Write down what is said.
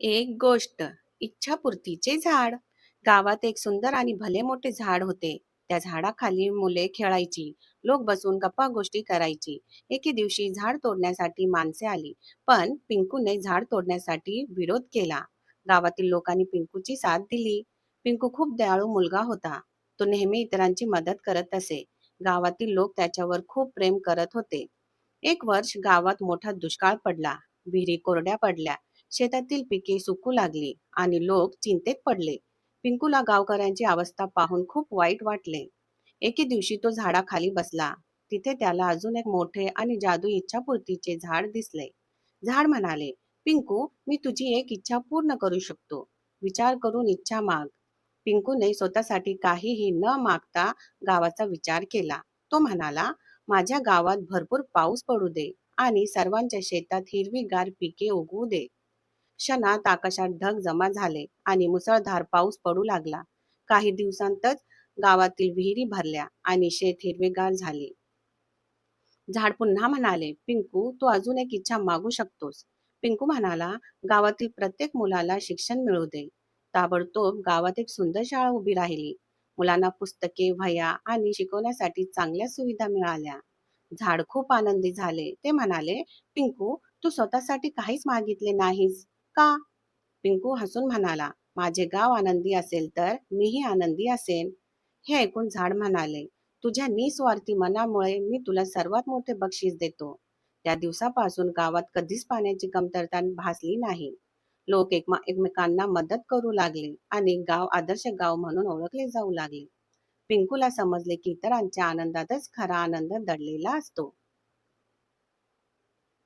एक गोष्ट. इच्छापूर्तीचे झाड. गावात एक सुंदर आणि भले मोठे झाड होते. त्या झाडाखाली मुले खेळायची. लोक बसून गप्पा गोष्टी करायची. एके दिवशी झाड तोडण्यासाठी माणसे आली, पण पिंकूने झाड तोडण्यासाठी विरोध केला. गावातील लोकांनी पिंकूची साथ दिली. पिंकू खूप दयाळू मुलगा होता. तो नेहमी इतरांची मदत करत असे. गावातील लोक त्याच्यावर खूप प्रेम करत होते. एक वर्ष गावात मोठा दुष्काळ पडला. विहिरी कोरड्या पडल्या. शेतातील पिके सुकू लागली आणि लोक चिंतेत पडले. पिंकूला गावकऱ्यांची अवस्था पाहून खूप वाईट वाटले. एके दिवशी तो झाडाखाली बसला. तिथे त्याला अजून एक मोठे आणि जादू इच्छापूर्तीचे झाड दिसले. झाड म्हणाले, पिंकू, मी तुझी एक इच्छा पूर्ण करू शकतो. विचार करून इच्छा माग. पिंकूने स्वतःसाठी काहीही न मागता गावाचा विचार केला. तो म्हणाला, माझ्या गावात भरपूर पाऊस पडू दे आणि सर्वांच्या शेतात हिरवीगार पिके उगवू दे. क्षणात आकाशात ढग जमा झाले आणि मुसळधार पाऊस पडू लागला. काही दिवसांतच गावातील विहिरी भरल्या आणि शेत हिरवेगार झाले. झाड पुन्हा म्हणाले, पिंकू, तू अजून एक इच्छा मागू शकतोस. पिंकू म्हणाला, गावातील प्रत्येक मुलाला शिक्षण मिळू दे. ताबडतोब गावात एक सुंदर शाळा उभी राहिली. मुलांना पुस्तके, वह्या आणि शिकवण्यासाठी चांगल्या सुविधा मिळाल्या. झाड खूप आनंदी झाले. ते म्हणाले, पिंकू, तू स्वतःसाठी काहीच मागितले नाहीस का? पिंकू हसून म्हणाला, माझे गाव आनंदी असेल तर मीही आनंदी असेन. हे ऐकून झाड म्हणाले, तुझ्या निस्वार्थी मनामुळे मी तुला सर्वात मोठे बक्षीस देतो. त्या दिवसापासून गावात कधीच पाण्याची कमतरता भासली नाही. लोक एकमेकांना मदत करू लागले आणि गाव आदर्श गाव म्हणून ओळखले जाऊ लागले. पिंकूला समजले की इतरांच्या आनंदातच खरा आनंद दडलेला असतो.